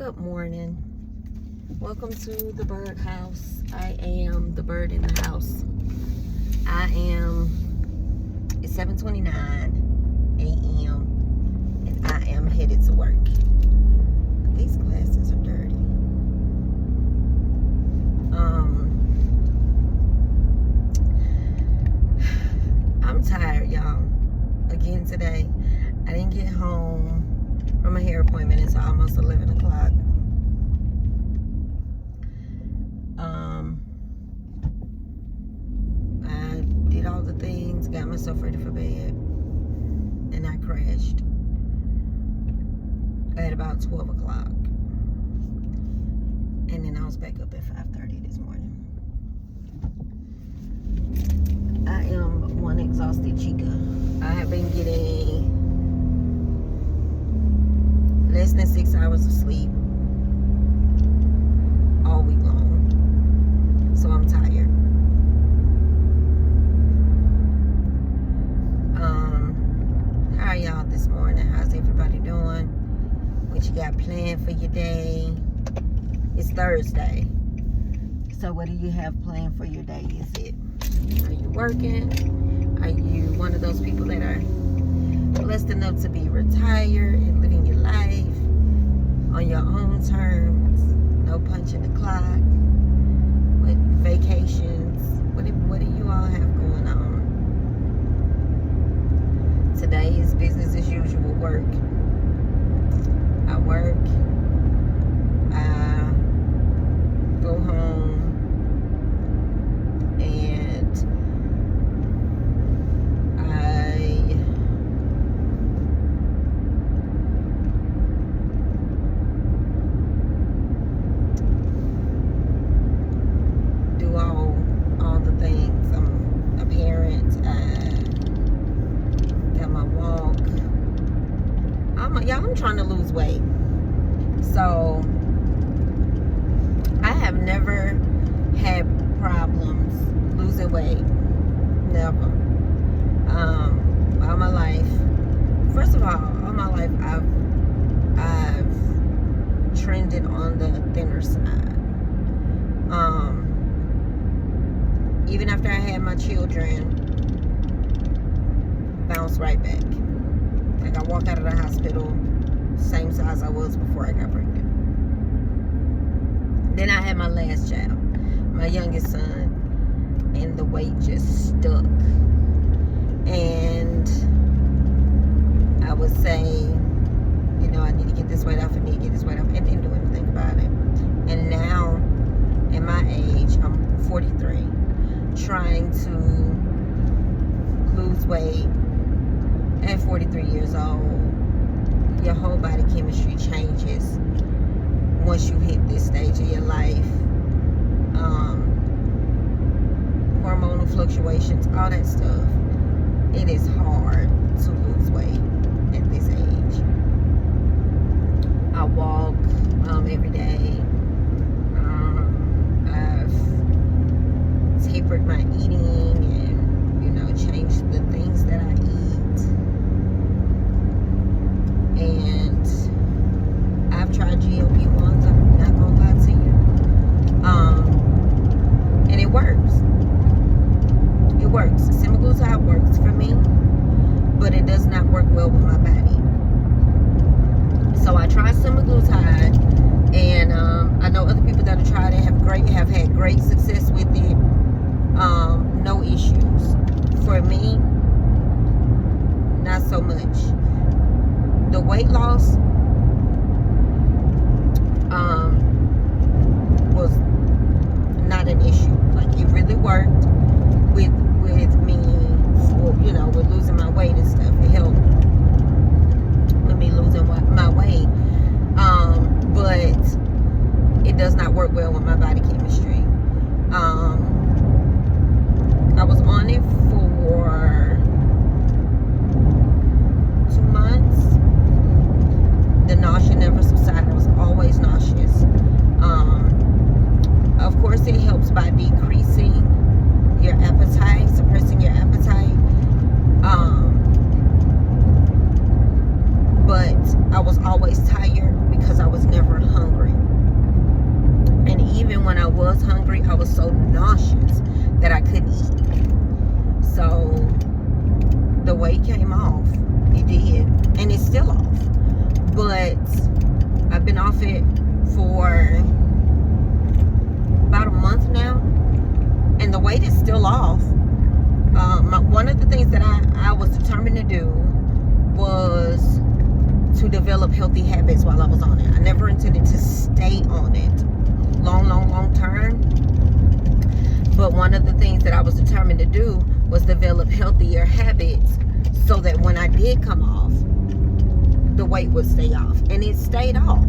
Good morning. Welcome to the Byrde House. I am the bird in the house. It's 7:29 a.m. and I am headed to work. These glasses are dirty. I'm tired, y'all. Again today. I didn't get home from a hair appointment until almost 11 o'clock. I did all the things, got myself ready for bed, and I crashed at about 12 o'clock. And then I was back up at 5:30 this morning. I am one exhausted chica. I have been getting less than 6 hours of sleep all week long. So I'm tired. How are y'all this morning? How's everybody doing? What you got planned for your day? It's Thursday. So what do you have planned for your day? Are you working? Are you one of those people that are blessed enough to be retired and living your life on your own terms? No punching the clock. With vacations? What do you all have going on? Today is business as usual work. I work. I go home. And I do all the things. I'm a parent. I got my walk. I'm trying to lose weight. So I have never had problems losing weight. Never. All my life. First of all my life I've trended on the thinner side. Even after I had my children, bounced right back. Like I walked out of the hospital same size I was before I got pregnant. Then I had my last child, my youngest son, and the weight just stuck. And I would say, I need to get this weight off, and didn't do anything about it. And now, at my age, I'm 43, trying to lose weight at 43 years old. Your whole body chemistry changes once you hit this stage of your life. Hormonal fluctuations, all that stuff. It is hard to lose weight at this age. I walk every day. I've tapered my eating and, changed the things that I eat. And I've tried GLP-1s, I'm not gonna lie to you. And it works. It works. Semaglutide works for me, but it does not work well with my body. So I tried semaglutide, and I know other people that have tried it have had great success with it. No issues. For me, not so much. The weight loss was not an issue. Like it really worked with me for, with losing my weight and stuff. It helped with me losing my weight. But it does not work well with my body chemistry. I was on it for 2 months. The nausea never subsided. I was always nauseous. Of course, it helps by decreasing your appetite, suppressing your appetite. But I was always tired because I was never hungry. And even when I was hungry, I was so nauseous that I couldn't eat. So the weight came off. It did. And it's still off. But I've been off it for about a month now. And the weight is still off. One of the things that I was determined to do was to develop healthy habits while I was on it. I never intended to stay on it long term. But one of the things that I was determined to do was develop healthier habits so that when I did come off, the weight would stay off. And it stayed off.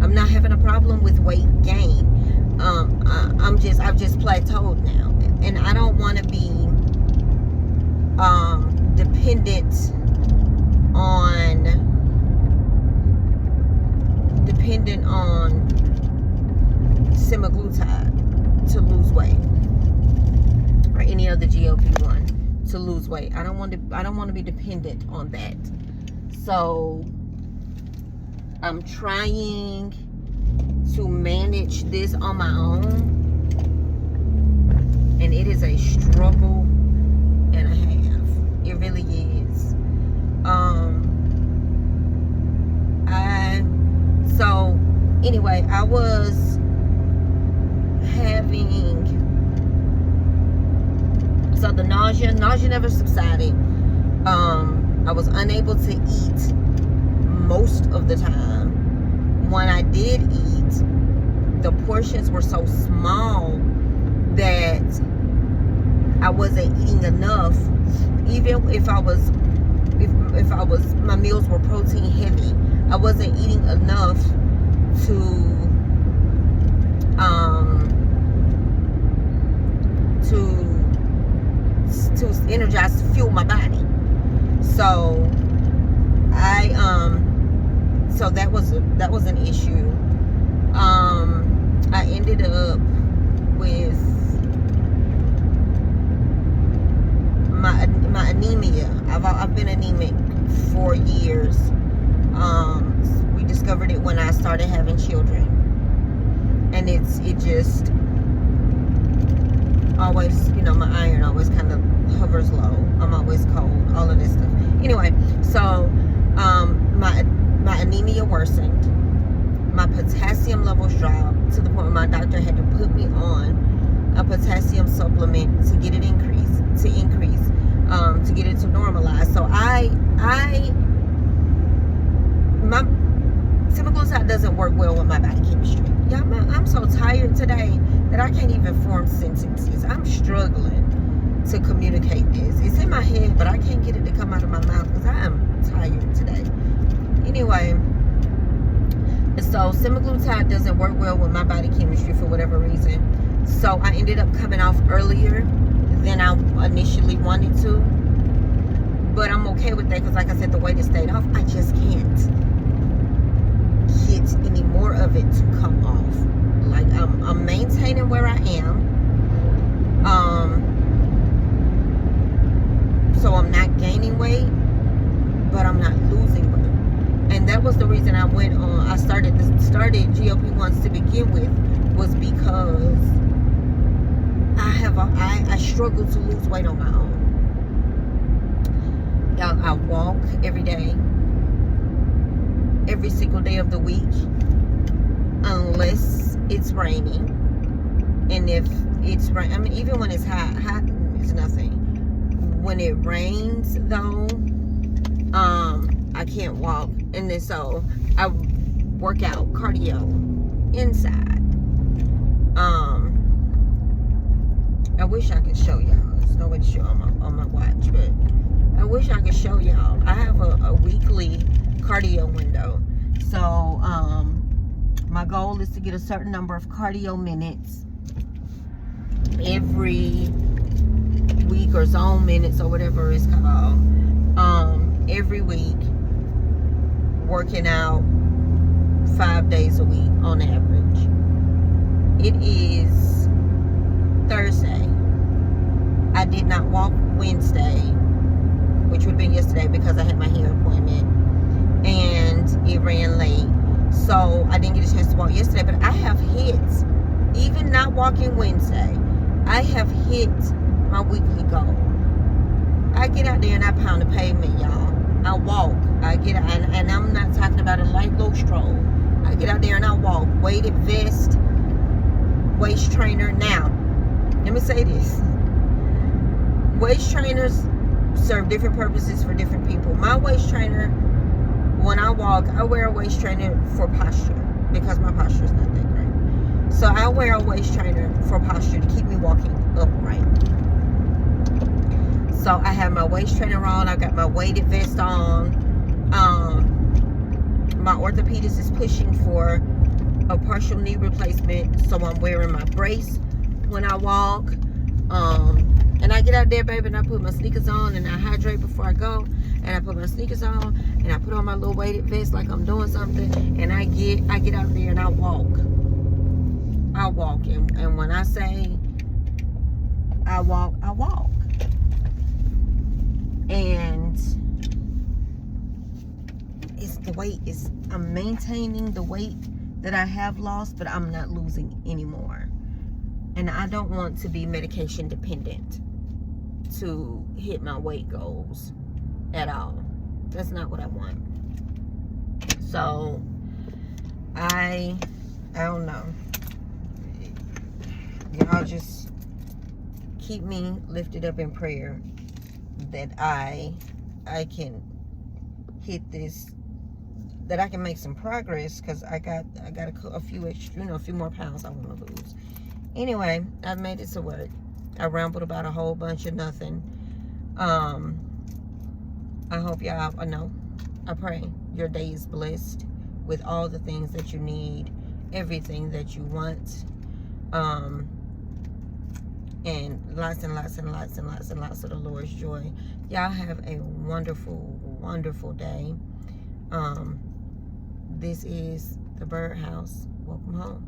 I'm not having a problem with weight gain. I've just plateaued now. And I don't want to be dependent on semaglutide to lose weight, or any other GLP-1 to lose weight. I don't want to be dependent on that. So I'm trying to manage this on my own, and it is a struggle and a half. It really is. So anyway, I was having, so the nausea never subsided. I was unable to eat most of the time. When I did eat, the portions were so small that I wasn't eating enough. Even if my meals were protein heavy, I wasn't eating enough to energize, to fuel my body. So so that was an issue. I ended up with my anemia. I've been anemic for years. We discovered it when I started having children, and it just always, my iron always kind of hovers low. I'm always cold, all of this stuff. Anyway, so my anemia worsened. My potassium levels dropped to the point where my doctor had to put me on a potassium supplement to get it increased, to get it to normalize. So my semaglutide doesn't work well with my body chemistry. Yeah, I'm so tired today that I can't even form sentences. I'm struggling to communicate this. It's in my head, but I can't get it to come out of my mouth because I am tired today. Anyway, so semaglutide doesn't work well with my body chemistry for whatever reason. So I ended up coming off earlier than I initially wanted to. But I'm okay with that because, like I said, the weight has stayed off. I just can't get any more of it to come off. Like I'm maintaining where I am. So I'm not gaining weight, but I'm not losing weight. And that was the reason I started GLP-1s to begin with, was because I struggle to lose weight on my own. I walk every day, every single day of the week, unless it's raining. And if it's rain, I mean, even when it's hot is nothing. When it rains, though, I can't walk, and then so I work out cardio inside. I wish I could show y'all. There's no way to show on my watch, but I wish I could show y'all. I have a weekly cardio window. So my goal is to get a certain number of cardio minutes every week, or zone minutes, or whatever it's called, every week, working out 5 days a week on average. It is Thursday. I did not walk Wednesday, which would have been yesterday because I had my hair appointment. And it ran late. So I didn't get a chance to walk yesterday, but I have hit, even not walking Wednesday, I have hit my weekly goal. I get out there and I pound the pavement, y'all. I walk. I get out, and I'm not talking about a light low stroll. I get out there and I walk. Weighted vest, waist trainer. Now, let me say this. Waist trainers serve different purposes for different people. My waist trainer, when I walk, I wear a waist trainer for posture because my posture is not that great. So I wear a waist trainer for posture to keep me walking upright. So I have my waist trainer on. I got my weighted vest on. My orthopedist is pushing for a partial knee replacement, so I'm wearing my brace when I walk. And I get out there, baby, and I put my sneakers on, and I hydrate before I go, and I put my sneakers on, and I put on my little weighted vest like I'm doing something, and I get out there and I walk. I walk, and when I say I walk, I walk. And it's the weight is, I'm maintaining the weight that I have lost, but I'm not losing anymore. And I don't want to be medication dependent to hit my weight goals at all. That's not what I want. So I don't know. Y'all just keep me lifted up in prayer that I can hit this, that I can make some progress, because I got a few extra, a few more pounds I want to lose. Anyway, I've made it to work. I rambled about a whole bunch of nothing. I hope y'all, I pray your day is blessed with all the things that you need, everything that you want, and lots and lots and lots and lots and lots of the Lord's joy. Y'all have a wonderful, wonderful day. This is the Byrde House. Welcome home.